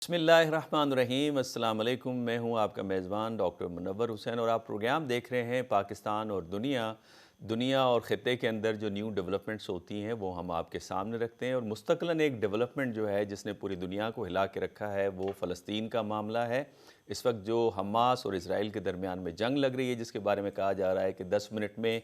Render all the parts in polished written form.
बिस्मिल्लाहिर्रहमानिर्रहीम अस्सलाम वालेकुम। मैं हूं आपका मेज़बान डॉक्टर मुनव्वर हुसैन और आप प्रोग्राम देख रहे हैं पाकिस्तान और दुनिया और ख़ित्ते के अंदर जो न्यू डेवलपमेंट्स होती हैं वो हम आपके सामने रखते हैं। और मुस्तक़िलन एक डेवलपमेंट जो है जिसने पूरी दुनिया को हिला के रखा है वो फ़लस्तीन का मामला है। इस वक्त जो हमास और इसराइल के दरमियान में जंग लग रही है, जिसके बारे में कहा जा रहा है कि 10 मिनट में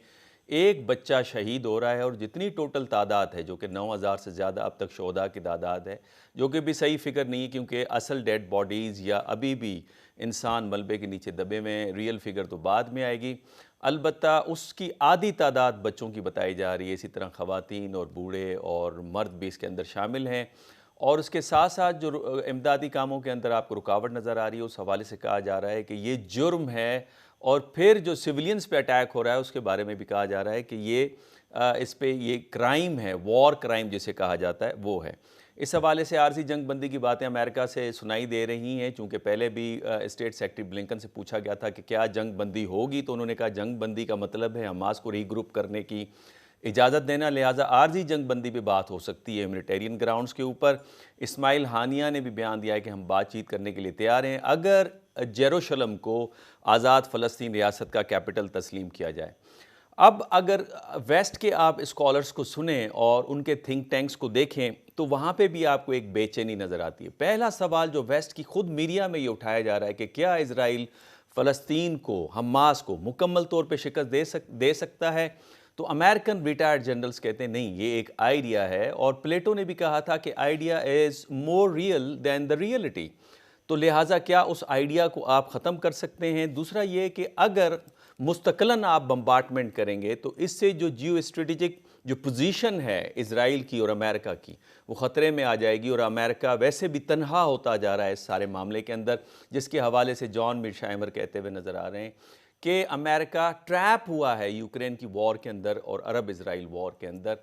एक बच्चा शहीद हो रहा है, और जितनी टोटल तादाद है जो कि 9,000 से ज़्यादा अब तक शोधा की तादाद है, जो कि भी सही फिगर नहीं है क्योंकि असल डेड बॉडीज़ या अभी भी इंसान मलबे के नीचे दबे में, रियल फिगर तो बाद में आएगी। अलबत्ता उसकी आधी तादाद बच्चों की बताई जा रही है। इसी तरह ख़वातीन और बूढ़े और मर्द भी इसके अंदर शामिल हैं। और उसके साथ साथ जो इमदादी कामों के अंदर आपको रुकावट नज़र आ रही है, उस हवाले से कहा जा रहा है कि ये जुर्म है। और फिर जो सिविलियंस पे अटैक हो रहा है उसके बारे में भी कहा जा रहा है कि ये इस पे ये क्राइम है, वॉर क्राइम जिसे कहा जाता है वो है। इस हवाले से आरज़ी जंग बंदी की बातें अमेरिका से सुनाई दे रही हैं, चूँकि पहले भी स्टेट सेक्रेटरी ब्लिंकन से पूछा गया था कि क्या जंग बंदी होगी, तो उन्होंने कहा जंग बंदी का मतलब है हमास को रीग्रुप करने की इजाज़त देना, लिहाजा आरज़ी जंग बंदी पे बात हो सकती है ह्यूमैनिटेरियन ग्राउंड्स के ऊपर। इस्माइल हानिया ने भी बयान दिया है कि हम बातचीत करने के लिए तैयार हैं अगर जेरूशलम को आज़ाद फ़लस्तीन रियासत का कैपिटल तस्लीम किया जाए। अब अगर वेस्ट के आप स्कॉलर्स को सुने और उनके थिंक टैंक्स को देखें तो वहाँ पे भी आपको एक बेचैनी नज़र आती है। पहला सवाल जो वेस्ट की खुद मीडिया में ये उठाया जा रहा है कि क्या इज़राइल फ़लस्तीन को, हमास को मुकम्मल तौर पे शिकस्त दे सकता है, तो अमेरिकन रिटायर्ड जनरल्स कहते हैं नहीं, ये एक आइडिया है। और प्लेटो ने भी कहा था कि idea is more real than the reality. तो लिहाजा क्या उस आइडिया को आप ख़त्म कर सकते हैं? दूसरा ये कि अगर मुस्तक़िलन आप बम्बार्टमेंट करेंगे तो इससे जो जियो स्ट्रेटेजिक जो पोजीशन है इज़राइल की और अमेरिका की, वो ख़तरे में आ जाएगी। और अमेरिका वैसे भी तनहा होता जा रहा है इस सारे मामले के अंदर, जिसके हवाले से जॉन मीरशाइमर कहते हुए नज़र आ रहे हैं कि अमेरिका ट्रैप हुआ है यूक्रेन की वॉर के अंदर और अरब इसराइल वॉर के अंदर।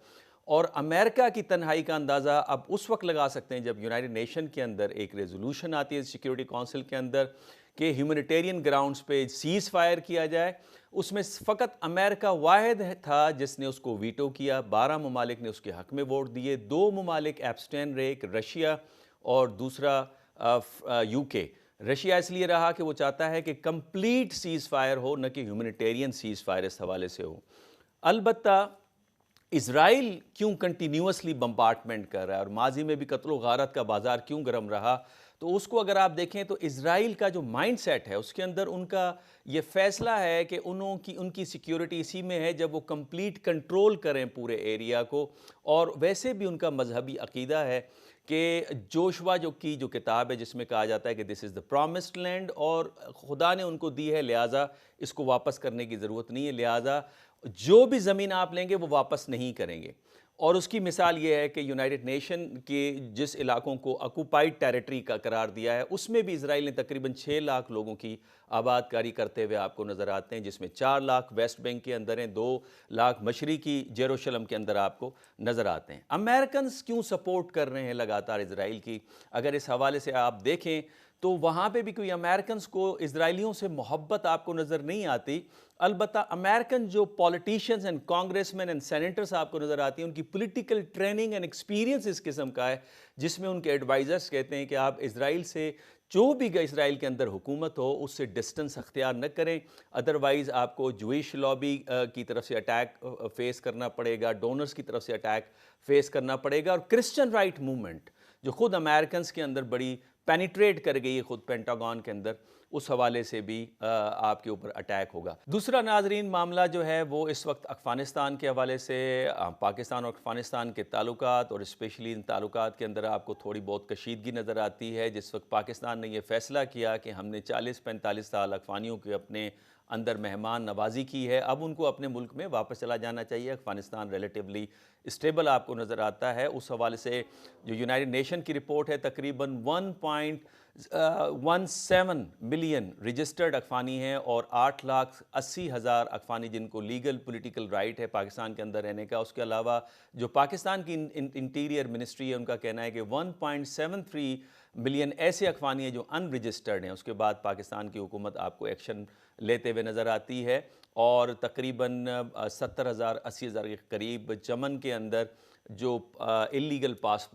और अमेरिका की तन्हाई का अंदाज़ा अब उस वक्त लगा सकते हैं जब यूनाइटेड नेशन के अंदर एक रेजोल्यूशन आती है सिक्योरिटी काउंसिल के अंदर कि ह्यूमैनिटेरियन ग्राउंड्स पे सीज़ फायर किया जाए। उसमें फ़कत अमेरिका वाहिद था जिसने उसको वीटो किया। 12 ममालिक ने उसके हक़ में वोट दिए, 2 ममालिक एब्सटेन रहे, एक रशिया और दूसरा यूके। रशिया इसलिए रहा कि वो चाहता है कि कंप्लीट सीज़ फायर हो, न कि ह्यूमैनिटेरियन सीज़ फायर इस हवाले से हो। अलबत्ता इज़राइल क्यों कंटिन्यूसली बम्बार्टमेंट कर रहा है और माजी में भी कत्ल गारत का बाज़ार क्यों गर्म रहा, तो उसको अगर आप देखें तो इज़राइल का जो माइंडसेट है उसके अंदर उनका ये फ़ैसला है कि उनकी सिक्योरिटी इसी में है जब वो कंप्लीट कंट्रोल करें पूरे एरिया को। और वैसे भी उनका मजहबी अकीदा है कि जोशवा जो किताब है जिसमें कहा जाता है कि this is the promised land और खुदा ने उनको दी है, लिहाजा इसको वापस करने की ज़रूरत नहीं है, लिहाजा जो भी ज़मीन आप लेंगे वो वापस नहीं करेंगे। और उसकी मिसाल ये है कि यूनाइटेड नेशन के जिस इलाकों को ऑक्यूपाइड टेरिटरी का करार दिया है उसमें भी इजराइल ने तकरीबन 6 लाख लोगों की आबादकारी करते हुए आपको नज़र आते हैं, जिसमें 4 लाख वेस्ट बैंक के अंदर हैं, 2 लाख मशरिकी जेरूशलम के अंदर आपको नज़र आते हैं। अमेरिकन क्यों सपोर्ट कर रहे हैं लगातार इजराइल की, अगर इस हवाले से आप देखें तो वहाँ पे भी कोई अमेरिकन को इजराइलियों से मोहब्बत आपको नज़र नहीं आती। अलबत्ता अमेरिकन जो politicians and congressman and senators आपको नज़र आती हैं, उनकी पॉलिटिकल ट्रेनिंग एंड एक्सपीरियंस इस किस्म का है जिसमें उनके एडवाइज़र्स कहते हैं कि आप इजराइल से जो भी इजराइल के अंदर हुकूमत हो उससे डिस्टेंस अख्तियार न करें, अदरवाइज़ आपको जूइश लॉबी की तरफ से अटैक फेस करना पड़ेगा, डोनर्स की तरफ से अटैक फेस करना पड़ेगा। और क्रिश्चियन राइट मूवमेंट जो खुद अमेरिकन के अंदर बड़ी पेनिट्रेट कर गई है खुद पेंटागन के अंदर, उस हवाले से भी आपके ऊपर अटैक होगा। दूसरा नाजरीन मामला जो है वो इस वक्त अफ़गानिस्तान के हवाले से पाकिस्तान और अफ़गानिस्तान के ताल्लुकात और स्पेशली इन ताल्लुकात के अंदर आपको थोड़ी बहुत कशीदगी नज़र आती है। जिस वक्त पाकिस्तान ने यह फ़ैसला किया कि हमने 40-45 साल अफ़गानियों के अपने अंदर मेहमान नवाजी की है, अब उनको अपने मुल्क में वापस चला जाना चाहिए। अफ़गानिस्तान रिलेटिवली स्टेबल आपको नज़र आता है। उस हवाले से जो यूनाइटेड नेशन की रिपोर्ट है तकरीबन 1.17 मिलियन रजिस्टर्ड अफ़गानी हैं और 8,80,000 अफ़गानी जिनको लीगल पॉलिटिकल राइट है पाकिस्तान के अंदर रहने का। उसके अलावा जो पाकिस्तान की इंटीरियर मिनिस्ट्री है उनका कहना है कि 1.73 मिलियन ऐसे अफ़गानी हैं जो अनरजिस्टर्ड हैं। उसके बाद पाकिस्तान की हुकूमत आपको एक्शन लेते हुए नज़र आती है और तकरीबन 70,000 80,000 के करीब चमन के अंदर जो इलीगल पास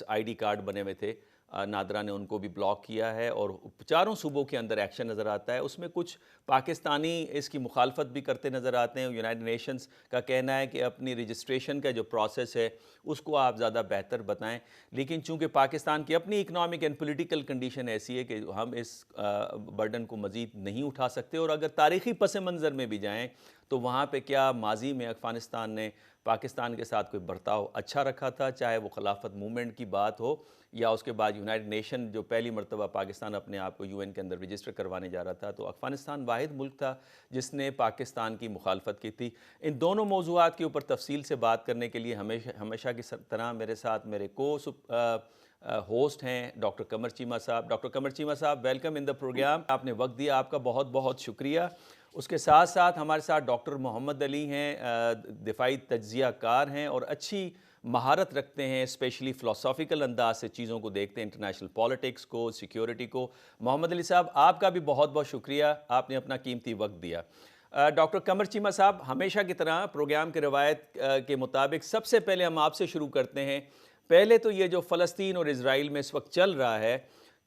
आईडी कार्ड बने हुए थे नादरा ने उनको भी ब्लॉक किया है और चारों सूबों के अंदर एक्शन नज़र आता है। उसमें कुछ पाकिस्तानी इसकी मुखालफत भी करते नज़र आते हैं। यूनाइटेड नेशंस का कहना है कि अपनी रजिस्ट्रेशन का जो प्रोसेस है उसको आप ज़्यादा बेहतर बताएं, लेकिन चूंकि पाकिस्तान की अपनी इकनॉमिक एंड पॉलिटिकल कंडीशन ऐसी है कि हम इस बर्डन को मज़ीद नहीं उठा सकते। और अगर तारीख़ी पस मंज़र में भी जाएँ तो वहाँ पे क्या माजी में अफ़गानिस्तान ने पाकिस्तान के साथ कोई बर्ताव अच्छा रखा था, चाहे वो खिलाफत मूवमेंट की बात हो या उसके बाद यूनाइटेड नेशन जो पहली मरतबा पाकिस्तान अपने आप को यूएन के अंदर रजिस्टर करवाने जा रहा था, तो अफ़गानिस्तान वाहिद मुल्क था जिसने पाकिस्तान की मुखालफत की थी। इन दोनों मौज़ूआत के ऊपर तफसील से बात करने के लिए हमेशा की तरह मेरे साथ मेरे होस्ट हैं डॉक्टर कमर चीमा साहब। डॉक्टर कमर चीमा साहब, वेलकम इन द प्रोग्राम। आपने वक्त दिया, आपका बहुत बहुत शुक्रिया। उसके साथ साथ हमारे साथ डॉक्टर मोहम्मद अली हैं, दिफाई तज्ज़िया कार हैं और अच्छी महारत रखते हैं, स्पेशली फ़िलासॉफ़िकल अंदाज से चीज़ों को देखते हैं, इंटरनेशनल पॉलिटिक्स को, सिक्योरिटी को। मोहम्मद अली साहब, आपका भी बहुत बहुत शुक्रिया, आपने अपना कीमती वक्त दिया। डॉक्टर कमर चीमा साहब, हमेशा की तरह प्रोग्राम की रवायत के मुताबिक सबसे पहले हम आपसे शुरू करते हैं। पहले तो ये जो फ़लस्तीन और इज़राइल में इस वक्त चल रहा है,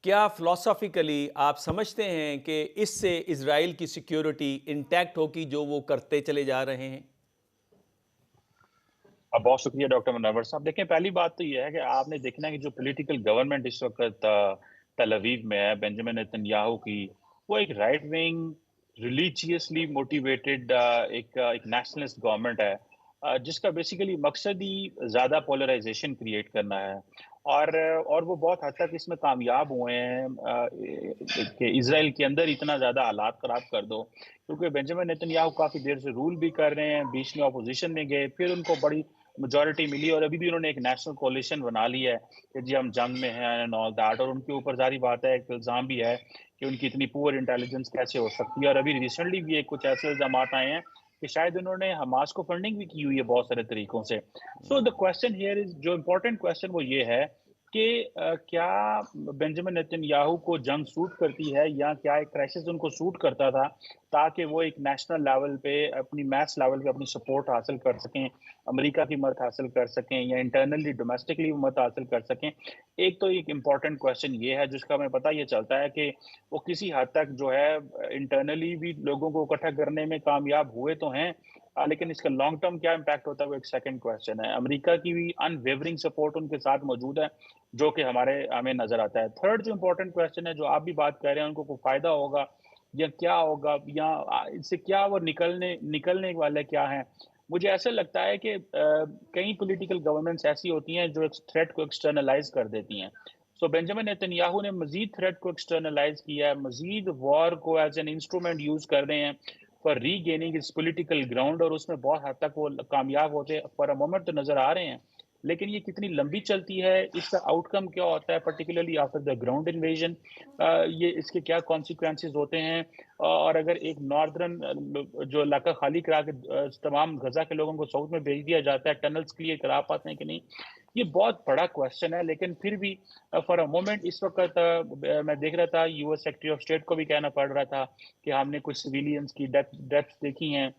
क्या फ़िलासॉफ़िकली आप समझते हैं कि इससे इज़राइल की सिक्योरिटी इंटैक्ट होगी जो वो करते चले जा रहे हैं? बहुत शुक्रिया डॉक्टर मुनव्वर साहब। देखें, पहली बात तो ये है कि आपने देखना है कि जो पॉलिटिकल गवर्नमेंट इस वक्त तल अवीव में है बेंजामिन नेतन्याहू की, वो एक राइट विंग रिलीजियसली मोटिवेटेड एक नेशनलिस्ट गवर्नमेंट है, जिसका बेसिकली मकसद ही ज़्यादा पोलराइजेशन क्रिएट करना है। और वो बहुत हद तक इसमें कामयाब हुए हैं कि इसराइल के अंदर इतना ज़्यादा हालात ख़राब कर दो, क्योंकि बेंजामिन नेतन्याहू काफ़ी देर से रूल भी कर रहे हैं, बीच में अपोजिशन में गए, फिर उनको बड़ी मेजॉरिटी मिली और अभी भी उन्होंने एक नेशनल कोalition बना लिया है कि जी हम जंग में हैं एंड ऑल दैट। और उनके ऊपर जारी बात है, एक इल्ज़ाम भी है कि उनकी इतनी पुअर इंटेलिजेंस कैसे हो सकती है। और अभी रिसेंटली भी एक कुछ ऐसे इल्ज़ामात आए हैं कि शायद उन्होंने हमास को फंडिंग भी की हुई है बहुत सारे तरीकों से। So the question here is, जो इम्पोर्टेंट क्वेश्चन वो ये है कि क्या बेंजामिन नेतन्याहू को जंग सूट करती है या क्या एक क्राइसिस उनको सूट करता था, ताकि वो एक नेशनल लेवल पे अपनी मैस लेवल पे अपनी सपोर्ट हासिल कर सकें, अमेरिका की मदद हासिल कर सकें या इंटरनली डोमेस्टिकली मदद हासिल कर सकें। एक तो एक इम्पॉर्टेंट क्वेश्चन ये है जिसका हमें पता ये चलता है कि वो किसी हद तक जो है इंटरनली भी लोगों को इकट्ठा करने में कामयाब हुए तो हैं, लेकिन इसका लॉन्ग टर्म क्या इम्पैक्ट होता है वो एक सेकंड क्वेश्चन है। अमेरिका की भी अनवेवरिंग सपोर्ट उनके साथ मौजूद है, जो कि हमें नजर आता है। थर्ड जो इम्पोर्टेंट क्वेश्चन है, जो आप भी बात कर रहे हैं, उनको कोई फायदा होगा या क्या होगा, या इससे क्या वो निकलने वाले क्या हैं। मुझे ऐसा लगता है कि कई पॉलिटिकल गवर्नमेंट्स ऐसी होती हैं जो एक थ्रेट को एक्सटर्नलाइज कर देती हैं। सो बेंजामिन नेतन्याहू ने मजीद थ्रेट को एक्सटर्नलाइज किया है, मजीद वॉर को एज एन इंस्ट्रूमेंट यूज कर रहे हैं फॉर रीगेनिंग इस पॉलिटिकल ग्राउंड, और उसमें बहुत हद तक वो कामयाब होते फॉर अ मोमेंट तो नजर आ रहे हैं। लेकिन ये कितनी लंबी चलती है, इसका आउटकम क्या होता है, particularly after the ground invasion, ये इसके क्या कॉन्सिक्वेंसेज होते हैं, और अगर एक नॉर्दर्न जो इलाका खाली करा के तमाम गजा के लोगों को साउथ में भेज दिया जाता है, टनल्स क्लियर करा पाते हैं कि नहीं, ये बहुत बड़ा क्वेश्चन है। लेकिन फिर भी फॉर अ मोमेंट इस वक्त मैं देख रहा था, यूएस सेक्रेटरी ऑफ स्टेट को भी कहना पड़ रहा था कि हमने कुछ सिविलियंस की डेथ्स देखी हैं,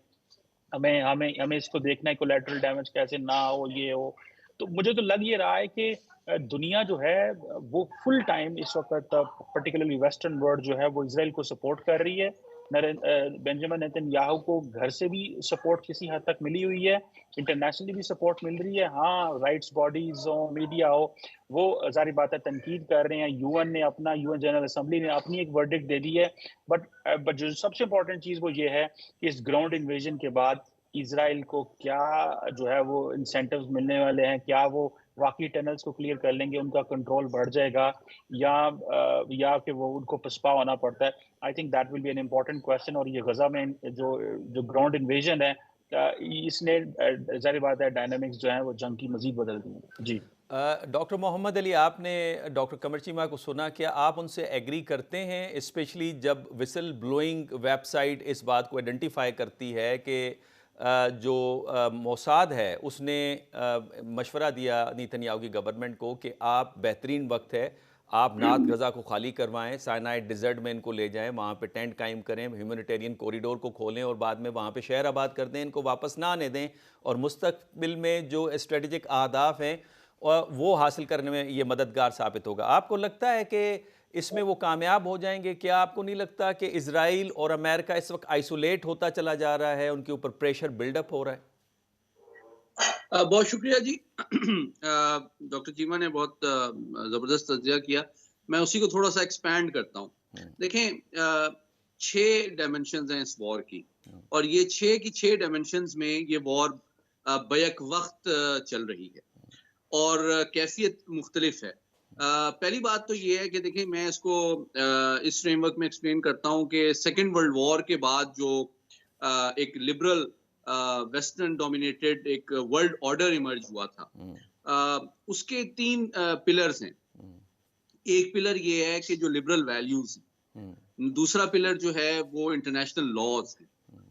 हमें हमें हमें इसको देखना है, कोलैटरल डैमेज कैसे ना हो, ये हो। तो मुझे तो लग ये रहा है कि दुनिया जो है वो फुल टाइम इस वक्त, पर्टिकुलरली वेस्टर्न वर्ल्ड जो है वो इसराइल को सपोर्ट कर रही है। बेंजामिन नेतन्याहू को घर से भी सपोर्ट किसी हद तक मिली हुई है, इंटरनेशनली भी सपोर्ट मिल रही है। हाँ, राइट्स बॉडीज हो, मीडिया हो, वो जारी बात है तनकीद कर रहे हैं। यूएन जनरल असेंबली ने अपनी एक वर्डिक्ट दे दी है। बट जो सबसे इंपॉर्टेंट चीज वो ये है कि इस ग्राउंड इन्वेजन के बाद इजराइल को क्या जो है वो इंसेंटिव्स मिलने वाले हैं, क्या वो वाकई टनल्स को क्लियर कर लेंगे, उनका कंट्रोल बढ़ जाएगा, या कि वो उनको पछपा होना पड़ता है। I think that will be an important question. और ये गजा में जो जो ग्राउंड इन्वेजन है, इसने जाहिर बात है डायनामिक्स जो है वो जंग की मजीद बदल दी है। जी डॉक्टर मोहम्मद अली, आपने डॉक्टर कमर चीमा को सुना, क्या आप उनसे एग्री करते हैं, स्पेशली जब विसल ब्लोइंग वेबसाइट इस बात को आइडेंटिफाई करती है कि जो मोसाद है उसने मशवरा दिया नेतन्याहू की गवर्नमेंट को कि आप बेहतरीन वक्त है, आप नार्थ गज़ा को खाली करवाएं, साइनाई डिज़र्ट में इनको ले जाएं, वहाँ पे टेंट कायम करें, ह्यूमैनिटेरियन कॉरिडोर को खोलें और बाद में वहाँ पे शहर आबाद कर दें, इनको वापस ना आने दें, और मुस्तकबिल में जो स्ट्रेटजिक अहदाफ हैं और वो हासिल करने में ये मददगार साबित होगा। आपको लगता है कि इसमें वो कामयाब हो जाएंगे? क्या आपको नहीं लगता कि इजराइल और अमेरिका इस वक्त आइसोलेट होता चला जा रहा है, उनके ऊपर प्रेशर बिल्डअप हो रहा है? बहुत शुक्रिया जी। डॉक्टर चीमा ने बहुत जबरदस्त तज्जिया किया। मैं उसी को थोड़ा सा एक्सपैंड करता हूँ। देखें, 6 डायमेंशंस हैं इस वॉर की, और ये 6 की 6 डायमेंशंस में ये वॉर बैक वक्त चल रही है और कैफियत मुख्तलिफ है। पहली बात तो ये है कि देखिए, मैं इसको इस फ्रेमवर्क में एक्सप्लेन करता हूँ कि सेकेंड वर्ल्ड वॉर के बाद जो एक लिबरल वेस्टर्न डोमिनेटेड एक वर्ल्ड ऑर्डर इमर्ज हुआ था, उसके 3 पिलर्स हैं। एक पिलर ये है कि जो लिबरल वैल्यूज हैं, दूसरा पिलर जो है वो इंटरनेशनल लॉज है,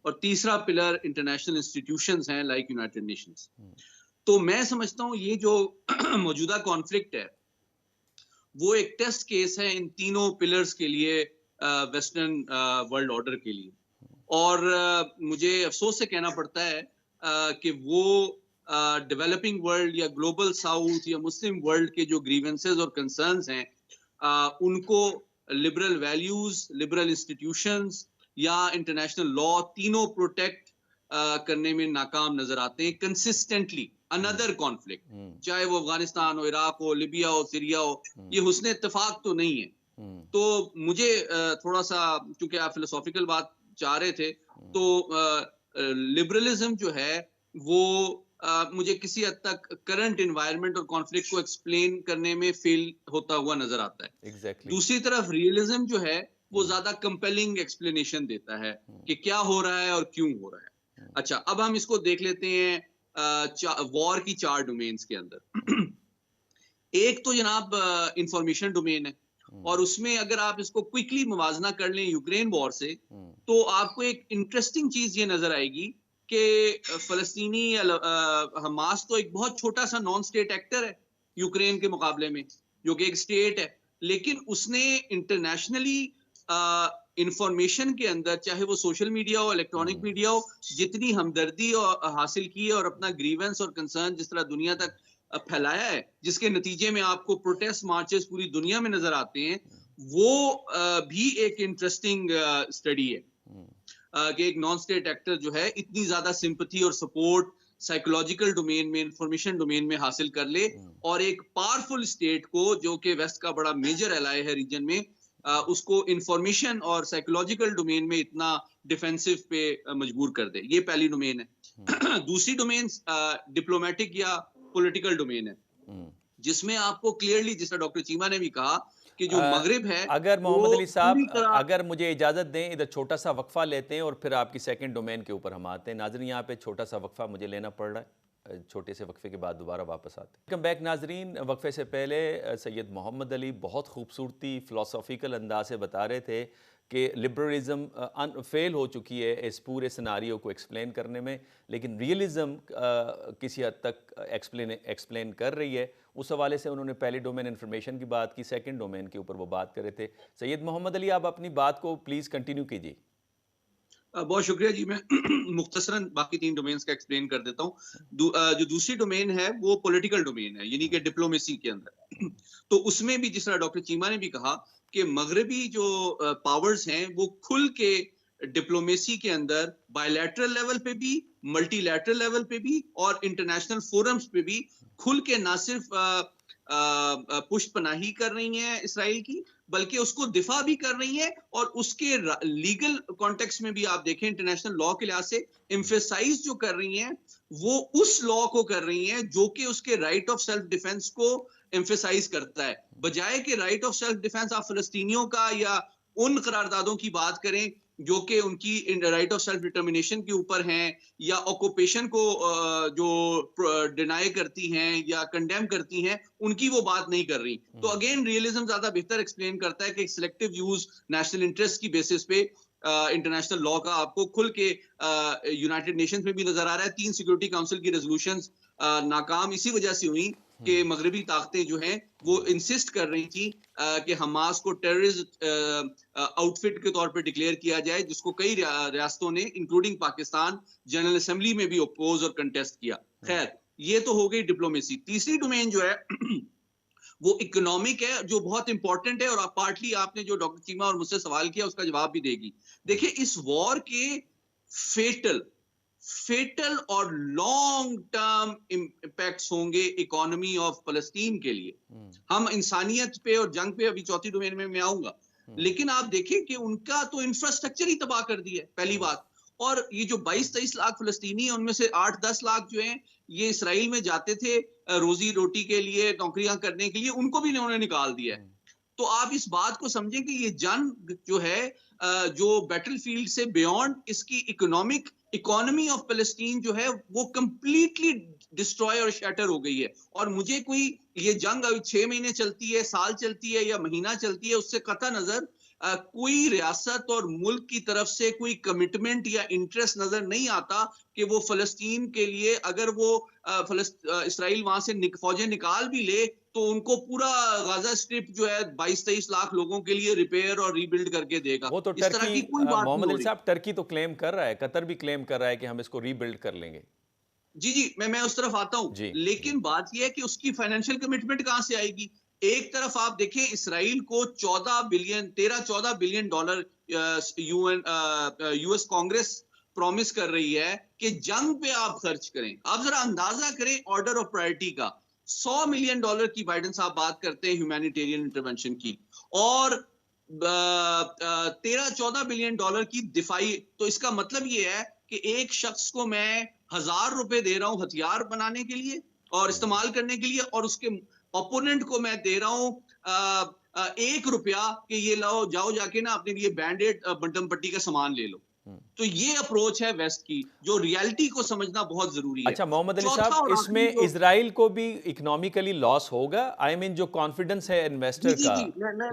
और तीसरा पिलर इंटरनेशनल इंस्टीट्यूशंस हैं लाइक यूनाइटेड नेशंस। तो मैं समझता हूँ ये जो मौजूदा कॉन्फ्लिक्ट है वो एक टेस्ट केस है इन तीनों पिलर्स के लिए, वेस्टर्न वर्ल्ड ऑर्डर के लिए। और मुझे अफसोस से कहना पड़ता है कि वो डेवलपिंग वर्ल्ड या ग्लोबल साउथ या मुस्लिम वर्ल्ड के जो ग्रीवेंसेस और कंसर्न्स हैं, उनको लिबरल वैल्यूज, लिबरल इंस्टीट्यूशंस या इंटरनेशनल लॉ तीनों प्रोटेक्ट करने में नाकाम नजर आते हैं कंसिस्टेंटली। अनदर कॉन्फ्लिक्ट, चाहे वो अफगानिस्तान हो, इराक हो, लिबिया हो, सीरिया हो, ये हुस्न इत्तेफाक तो नहीं है। तो मुझे थोड़ा सा, क्योंकि आप फिलोसॉफिकल बात चाह रहे थे, तो लिबरलिज्म जो है वो मुझे किसी हद तक करंट एनवायरनमेंट और कॉन्फ्लिक्ट को एक्सप्लेन करने में फेल होता हुआ नजर आता है। Exactly. दूसरी तरफ रियलिज्म जो है वो ज्यादा कंपेलिंग एक्सप्लेनेशन देता है कि क्या हो रहा है और क्यों हो रहा है। अच्छा, अब हम इसको देख लेते हैं वॉर की 4 डोमेन्स के अंदर। एक तो जनाब इंफॉर्मेशन डोमेन है, और उसमें अगर आप इसको क्विकली मुवाजना कर लें यूक्रेन वॉर से, तो आपको एक इंटरेस्टिंग चीज ये नजर आएगी कि फलस्तीनी हमास तो एक बहुत छोटा सा नॉन स्टेट एक्टर है यूक्रेन के मुकाबले में, जो कि एक स्टेट है, लेकिन उसने इंटरनेशनली इंफॉर्मेशन के अंदर, चाहे वो सोशल मीडिया हो, इलेक्ट्रॉनिक मीडिया हो, जितनी हमदर्दी हासिल की है और अपना ग्रीवेंस और कंसर्न जिस तरह दुनिया तक फैलाया है, जिसके नतीजे में आपको प्रोटेस्ट मार्चेस पूरी दुनिया में नजर आते हैं, वो भी एक इंटरेस्टिंग स्टडी है कि एक नॉन स्टेट एक्टर जो है इतनी ज्यादा सिंपैथी और सपोर्ट साइकोलॉजिकल डोमेन में, इंफॉर्मेशन डोमेन में हासिल कर ले, और एक पावरफुल स्टेट को, जो कि वेस्ट का बड़ा मेजर एलाय है रीजन में, उसको इंफॉर्मेशन और साइकोलॉजिकल डोमेन में इतना डिफेंसिव पे मजबूर कर दे। ये पहली डोमेन है। दूसरी डोमेन डिप्लोमेटिक या पॉलिटिकल डोमेन है, जिसमें आपको क्लियरली, जिस तरह डॉक्टर चीमा ने भी कहा, कि जो मगरिब है, अगर मोहम्मद अली साहब अगर मुझे इजाज़त दें, इधर छोटा सा वक्फा लेते हैं और फिर आपकी सेकंड डोमेन के ऊपर हम आते हैं। नाज़रीन, यहाँ पे छोटा सा वक्फा मुझे लेना पड़ रहा है, छोटे से वक्फे के बाद दोबारा वापस आते हैं। वेलकम बैक नाज़रीन। वक्फे से पहले सैयद मोहम्मद अली बहुत खूबसूरती फ़िलासॉफ़िकल अंदाज से बता रहे थे कि लिबरलिज़म फेल हो चुकी है इस पूरे सिनारियो को एक्सप्लेन करने में, लेकिन रियलिज़म किसी हद तक एक्सप्लेन कर रही है। उस हवाले से उन्होंने पहले डोमेन इंफॉर्मेशन की बात की, सेकंड डोमेन के ऊपर वो बात कर रहे थे। सैयद मोहम्मद अली, आप अपनी बात को प्लीज़ कंटिन्यू कीजिए। बहुत शुक्रिया जी। मैं मुख्तसरन बाकी 3 डोमेन्स का एक्सप्लेन कर देता हूँ। जो दूसरी डोमेन है वो पॉलिटिकल डोमेन है, यानी कि डिप्लोमेसी के अंदर। तो उसमें भी, जिस तरह डॉक्टर चीमा ने भी कहा, कि मगरबी जो पावर्स हैं वो खुल के डिप्लोमेसी के अंदर बायलैटरल लेवल पे भी, मल्टीलैटरल लेवल पे भी और इंटरनेशनल फोरम्स पे भी खुल के ना सिर्फ पुष्ट पनाही कर रही हैं इसराइल की, बल्कि उसको दिफा भी कर रही है, और उसके लीगल कॉन्टेक्स्ट में भी आप देखें, इंटरनेशनल लॉ के लिहाज से एम्फेसाइज जो कर रही हैं, वो उस लॉ को कर रही हैं जो कि उसके राइट ऑफ सेल्फ डिफेंस को एम्फेसाइज करता है, बजाय कि राइट ऑफ सेल्फ डिफेंस आप फलस्तीनियों का या उन करारदादों की बात करें जो कि उनकी राइट ऑफ सेल्फ डिटर्मिनेशन के ऊपर हैं, या ऑक्यूपेशन को जो डिनाई करती हैं या कंडेम करती हैं, उनकी वो बात नहीं कर रही। तो अगेन रियलिज्म ज्यादा बेहतर एक्सप्लेन करता है कि सिलेक्टिव यूज नेशनल इंटरेस्ट की बेसिस पे इंटरनेशनल लॉ का आपको खुल के यूनाइटेड नेशंस में भी नजर आ रहा है। 3 सिक्योरिटी काउंसिल की रेजोल्यूशंस नाकाम इसी वजह से हुई कि मगरबी ताकतें जो हैं वो इंसिस्ट कर रही थी कि हमास को टेररिस्ट आउटफिट के तौर पे डिक्लेयर किया जाए, जिसको कई रियासतों ने इंक्लूडिंग पाकिस्तान जनरल असेंबली में भी अपोज और कंटेस्ट किया। खैर, ये तो हो गई डिप्लोमेसी। तीसरी डोमेन जो है वो इकोनॉमिक है, जो बहुत इंपॉर्टेंट है, और पार्टली आपने जो डॉक्टर चीमा और मुझसे सवाल किया उसका जवाब भी देगी। देखिए, इस वॉर के फेटल और लॉन्ग टर्म इम्पैक्ट्स होंगे इकोनॉमी ऑफ फलस्तीन के लिए। हम इंसानियत पे और जंग पे अभी चौथी डोमेन में मैं आऊंगा, लेकिन आप देखें कि उनका तो इंफ्रास्ट्रक्चर ही तबाह कर दिया है, पहली बात। और ये जो 22-23 लाख फलस्तीनी है, उनमें से 8-10 लाख जो हैं ये इसराइल में जाते थे रोजी रोटी के लिए, नौकरियां करने के लिए, उनको भी इन्होंने निकाल दिया है। तो आप इस बात को समझें कि ये जंग जो है जो बैटलफील्ड से बियॉन्ड, इसकी इकोनॉमी ऑफ पैलेस्टीन जो है वो कंप्लीटली डिस्ट्रॉय और शैटर हो गई है। और मुझे कोई ये जंग अभी 6 महीने चलती है, साल चलती है या महीना चलती है, उससे कतई नजर कोई रियासत और मुल्क की तरफ से कोई कमिटमेंट या इंटरेस्ट नजर नहीं आता कि वो फलस्तीन के लिए, अगर वो इसराइल वहां से फौजें निकाल भी ले तो उनको पूरा गाजा स्ट्रिप जो है 22-23 लाख लोगों के लिए रिपेयर और रीबिल्ड करके देगा। वो तो इस तरह की कोई बात मोहम्मद नहीं हो अली रही। साहब, टर्की तो क्लेम कर रहा है, कतर भी क्लेम कर रहा है कि हम इसको रीबिल्ड कर लेंगे। जी, मैं उस तरफ आता हूं, लेकिन बात यह है कि उसकी फाइनेंशियल कमिटमेंट कहां से आएगी। एक तरफ आप देखें, इसराइल को 13-14 billion dollar US Congress promise कर रही है कि जंग पे आप खर्च करें। आप जरा अंदाजा करें ऑर्डर ऑफ प्रायोरिटी का। 100 मिलियन डॉलर की बाइडेन साहब बात करते हैं ह्यूमैनिटेरियन इंटरवेंशन की, और 13-14 बिलियन डॉलर की दिफाई। तो इसका मतलब ये है कि एक शख्स को मैं 1000 रुपए दे रहा हूं हथियार बनाने के लिए और इस्तेमाल करने के लिए, और उसके ओपोनेंट को मैं दे रहा हूं 1 रुपया कि ये लाओ, जाओ जाके ना अपने लिए बैंडेड बंटम पट्टी का सामान ले लो। तो ये अप्रोच है वेस्ट की, जो रियलिटी को समझना बहुत जरूरी है। अच्छा मोहम्मद अली साहब, इसमें इजराइल को भी इकोनॉमिकली लॉस होगा? आई मीन जो कॉन्फिडेंस है इन्वेस्टर का।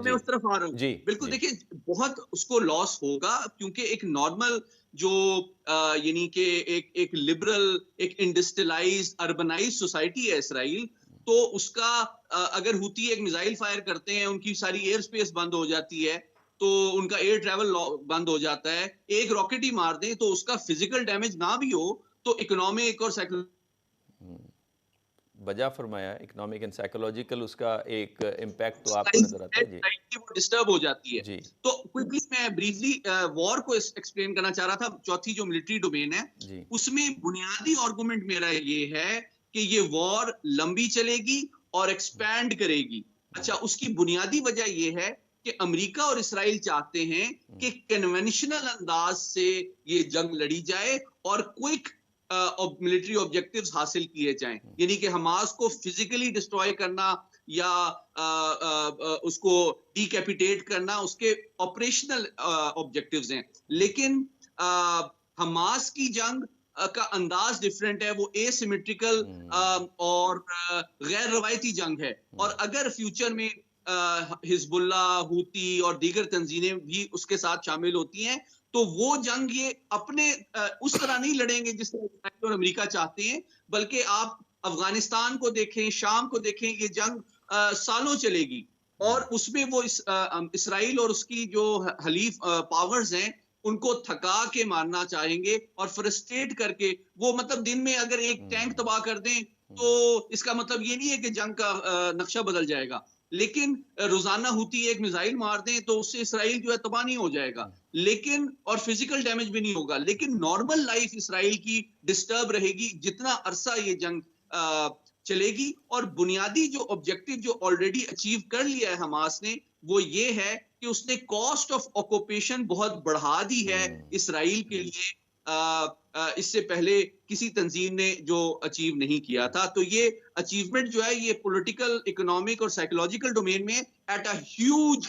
मैं उस तरफ आ रहा हूँ। बिल्कुल, देखिए बहुत उसको लॉस होगा, क्योंकि एक नॉर्मल जो यानी कि एक लिबरल, एक इंडस्ट्रियलाइज्ड अर्बनाइज्ड सोसाइटी है इसराइल, तो उसका अगर हुती एक मिसाइल फायर करते हैं, उनकी सारी एयर स्पेस बंद हो जाती है, तो उनका एयर ट्रैवल बंद हो जाता है। एक रॉकेट ही मार दें तो उसका फिजिकल डैमेज ना भी हो, तो इकोनॉमिक और बजा फरमाया, इकोनॉमिक एंड साइकोलॉजिकल उसका एक इम्पैक्ट तो आपको नजर आता है। जी, वो डिस्टर्ब हो जाती है। जी। तो क्विकली मैं ब्रीफली वॉर को एक्सप्लेन करना चाह रहा था। चौथी जो मिलिट्री डोमेन है, उसमें बुनियादी आर्गुमेंट मेरा ये है कि ये वॉर लंबी चलेगी और एक्सपैंड करेगी। अच्छा, उसकी बुनियादी वजह ये है कि अमेरिका और इसराइल चाहते हैं कि कन्वेंशनल अंदाज से ये जंग लड़ी जाए और क्विक मिलिट्री ऑब्जेक्टिव्स हासिल किए जाएं, यानी कि हमास को फिजिकली डिस्ट्रॉय करना या उसको डीकैपिटेट करना, उसके ऑपरेशनल ऑब्जेक्टिव्स हैं। लेकिन हमास की जंग का अंदाज डिफरेंट है, वो एसिमेट्रिकल और गैर रवायती जंग है। और अगर फ्यूचर में हिजबुल्ला, हूती और दीगर तंजीमें भी उसके साथ शामिल होती हैं, तो वो जंग ये अपने उस तरह नहीं लड़ेंगे जिस तरह और अमेरिका चाहते हैं, बल्कि आप अफगानिस्तान को देखें, शाम को देखें, ये जंग सालों चलेगी। और उसमें वो इसराइल और उसकी जो हलीफ पावर्स हैं उनको थका के मारना चाहेंगे और फ्रस्ट्रेट करके, वो मतलब दिन में अगर एक टैंक तबाह कर दें तो इसका मतलब ये नहीं है कि जंग का नक्शा बदल जाएगा, लेकिन रोजाना हुती एक मिसाइल मार दें तो उससे इसराइल जो है तबाह नहीं हो जाएगा, लेकिन और फिजिकल डैमेज भी नहीं होगा, लेकिन नॉर्मल लाइफ इसराइल की डिस्टर्ब रहेगी जितना अरसा ये जंग चलेगी। और बुनियादी जो ऑब्जेक्टिव जो ऑलरेडी अचीव कर लिया है हमास ने, वो ये है कि उसने कॉस्ट ऑफ ऑक्यूपेशन बहुत बढ़ा दी है इसराइल के लिए, इससे पहले किसी तंजीम ने जो अचीव नहीं किया था। तो ये अचीवमेंट जो है ये पॉलिटिकल, इकोनॉमिक और साइकोलॉजिकल डोमेन में at a huge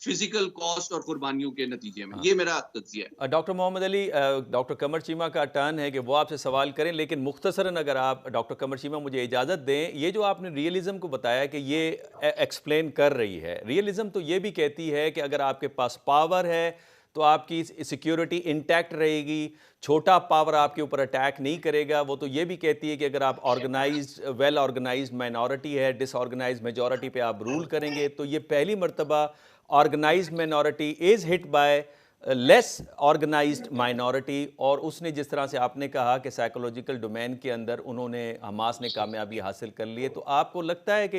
physical cost और कुर्बानियों के नतीजे में। ये मेरा तज्जिया है। डॉक्टर मोहम्मद अली, डॉक्टर कमर चीमा का टर्न है कि वो आपसे सवाल करें, लेकिन मुख्तसरन अगर आप डॉक्टर कमर चीमा मुझे इजाज़त दें, ये जो आपने रियलिज्म को बताया कि ये एक्सप्लेन कर रही है, रियलिज्म तो ये भी कहती है कि अगर आपके पास पावर है तो आपकी सिक्योरिटी इंटैक्ट रहेगी, छोटा पावर आपके ऊपर अटैक नहीं करेगा। वो तो ये भी कहती है कि अगर आप ऑर्गेनाइज्ड, वेल ऑर्गेनाइज्ड माइनॉरिटी है, डिसऑर्गेनाइज्ड मेजॉरिटी पे आप रूल करेंगे, तो ये पहली मर्तबा organised minority is hit by less organised minority, और उसने जिस तरह से आपने कहा कि साइकोलॉजिकल डोमेन के अंदर उन्होंने हमास ने कामयाबी हासिल कर ली है, तो आपको लगता है कि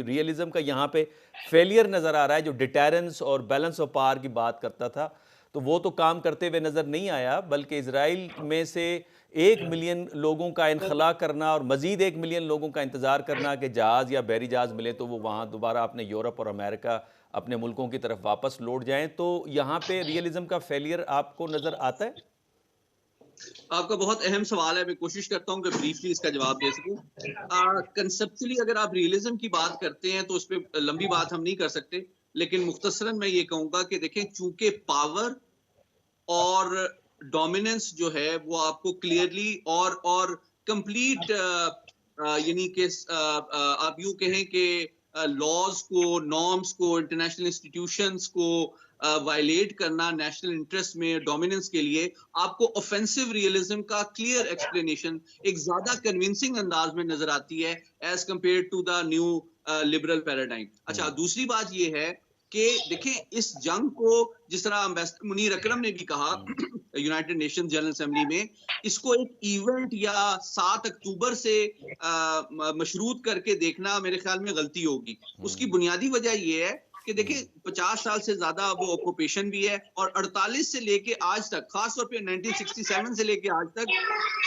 रियलिज्म का यहाँ पे फेलियर नज़र आ रहा है? जो डिटेरेंस और बैलेंस ऑफ पावर की बात करता था तो वो तो काम करते हुए नज़र नहीं आया, बल्कि इजराइल में से 1 मिलियन लोगों का इनखला करना और मज़ीद 1 मिलियन लोगों का इंतज़ार करना कि जहाज़ या बहरी जहाज़ मिले तो वो वहाँ दोबारा अपने यूरोप और अमेरिका अपने मुल्कों की तरफ वापस लौट जाएं, तो यहाँ पे रियलिज्म का फेलियर आपको नज़र आता है? आपका बहुत अहम सवाल है, मैं कोशिश करता हूं कि ब्रीफली इसका जवाब दे सकूं। कंसेप्चुअली अगर आप रियलिज्म की बात करते हैं तो उस पर लंबी बात हम नहीं कर सकते, लेकिन मुख्तसरन मैं ये कहूंगा कि देखें, चूंकि पावर और डोमिनेंस जो है वो आपको क्लियरली और कंप्लीट यानी कि आप यूं कहें कि लॉज को, नॉर्म्स को, इंटरनेशनल इंस्टीट्यूशंस को वायलेट करना नेशनल इंटरेस्ट में डोमिनेंस के लिए, आपको ऑफेंसिव रियलिज्म का क्लियर एक्सप्लेनेशन एक ज्यादा कन्विंसिंग अंदाज में नजर आती है as compare to the new liberal paradigm. अच्छा, दूसरी बात ये है कि देखें, इस जंग को जिस तरह एम्बेसडर मुनीर अकरम ने भी कहा यूनाइटेड नेशंस जनरल असेंबली में, इसको एक इवेंट या 7 अक्टूबर से मशरूत करके देखना मेरे ख्याल में गलती होगी। उसकी बुनियादी वजह यह है कि देखिए, 50 साल से ज्यादा वो ऑक्यूपेशन भी है, और 48 से लेके आज तक, खासतौर पे 1967 से लेके आज तक,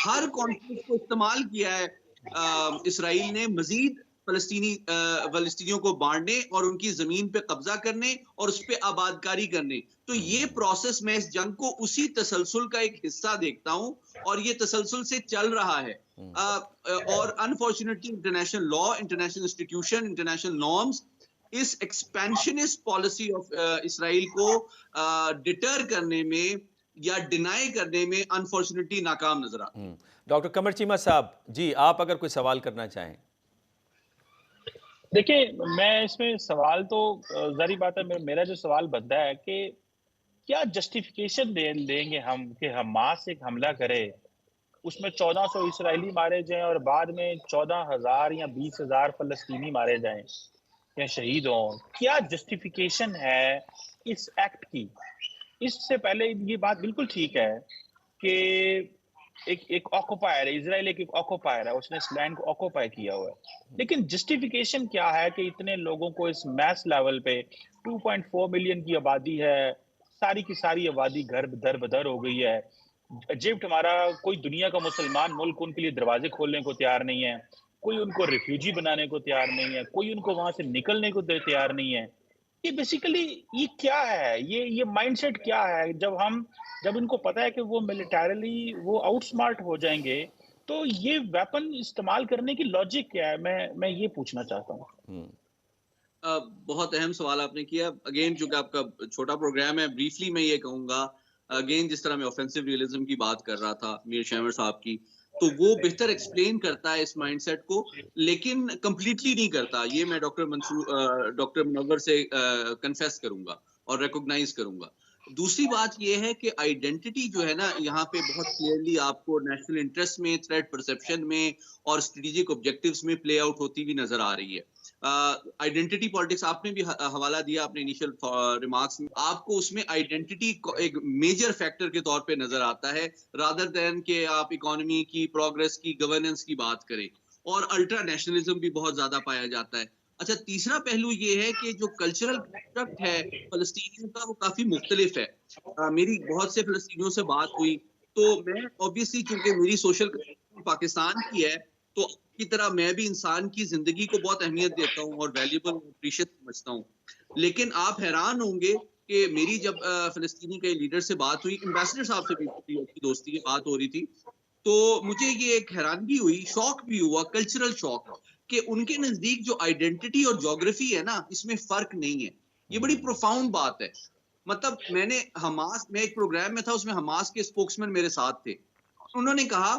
हर कॉन्फ्लिक्ट को इस्तेमाल किया है इसराइल ने मजीद फलस्तीनियों को बांटने और उनकी जमीन पे कब्जा करने और उस पर आबादकारी करने। तो ये प्रोसेस, मैं इस जंग को उसी तसलसल का एक हिस्सा देखता हूं, और ये तसलसल से चल रहा है। और unfortunately international law, international institution, international norms इस एक्सपेंशनिस्ट पॉलिसी ऑफ इसराइल को डिटर करने में या डिनाई करने में अनफॉर्चुनेटली नाकाम नजर आता है। डॉक्टर कमर चीमा साहब जी, आप अगर कोई सवाल करना चाहें। देखिए, मैं इसमें सवाल तो जारी बात है, मेरा जो सवाल बनता है कि क्या जस्टिफिकेशन देंगे हम कि हमास एक हमला करे, उसमें 1400 इसराइली मारे जाएं और बाद में 14,000 या 20,000 फलस्तीनी मारे जाएं या शहीद हों? क्या जस्टिफिकेशन है इस एक्ट की? इससे पहले ये बात बिल्कुल ठीक है कि एक ऑक्युपायर है, इजराइल एक ऑक्युपायर है, उसने इस लैंड को ऑक्युपाई किया हुआ है, लेकिन जस्टिफिकेशन क्या है कि इतने लोगों को इस मैस लेवल पे 2.4 मिलियन की आबादी है, सारी की सारी आबादी घर दर बदर हो गई है। इजिप्ट हमारा, कोई दुनिया का मुसलमान मुल्क उनके लिए दरवाजे खोलने को तैयार नहीं है, कोई उनको रिफ्यूजी बनाने को तैयार नहीं है, कोई उनको वहां से निकलने को तैयार नहीं है। ये बेसिकली ये क्या है? ये माइंडसेट क्या है? जब इनको पता है कि वो मिलिटरीली वो आउटस्मार्ट हो जाएंगे, तो ये वेपन इस्तेमाल करने की लॉजिक क्या है? मैं ये पूछना चाहता हूँ। बहुत अहम सवाल आपने किया। अगेन, चूंकि आपका छोटा प्रोग्राम है, ब्रीफली मैं ये कहूंगा, अगेन जिस तरह मैं ऑफेंसिव रियलिज्म की बात कर रहा था मीर शैमर साहब की, तो वो बेहतर एक्सप्लेन करता है इस माइंडसेट को, लेकिन कंप्लीटली नहीं करता। ये मैं डॉक्टर मुनव्वर से कन्फेस करूंगा और रिकॉग्नाइज करूंगा। दूसरी बात ये है कि आइडेंटिटी जो है ना, यहाँ पे बहुत क्लियरली आपको नेशनल इंटरेस्ट में, थ्रेट परसेप्शन में और स्ट्रेटेजिक ऑब्जेक्टिव्स में प्ले आउट होती हुई नजर आ रही है। आइडेंटिटी पॉलिटिक्स आपने भी हवाला दिया अपने इनिशियल रिमार्क्स में, आपको उसमें आइडेंटिटी एक मेजर फैक्टर के तौर पे नजर आता है, रादर देन कि आप इकोनॉमी की प्रोग्रेस की, गवर्नेंस की बात करें। और अल्ट्रा नेशनलिज्म भी बहुत ज्यादा पाया जाता है। अच्छा, तीसरा पहलू ये है कि जो कल्चरल कंस्ट्रक्ट है फलस्तीनियों का, वो काफी मुख्तलिफ है। मेरी बहुत से फलस्तीनियों से बात हुई, तो मैं ऑब्वियसली, चूंकि मेरी सोशल पाकिस्तान की है, तो की तरह मैं भी इंसान की जिंदगी को बहुत अहमियत देता हूँ और वैल्यूबल प्रीशियस समझता हूँ। लेकिन आप हैरान होंगे कि मेरी जब फलस्तीनी के लीडर से बात हुई, एम्बेसडर साहब से भी दोस्ती की बात हो रही थी, तो मुझे ये एक हैरानगी हुई, शौक भी हुआ, कल्चरल शौक, कि उनके नजदीक जो आइडेंटिटी और ज्योग्राफी है ना, इसमें फर्क नहीं है। ये बड़ी प्रोफाउंड बात है। मतलब मैंने हमास में एक प्रोग्राम में था, उसमें हमास के स्पोक्समैन मेरे साथ थे। उन्होंने कहा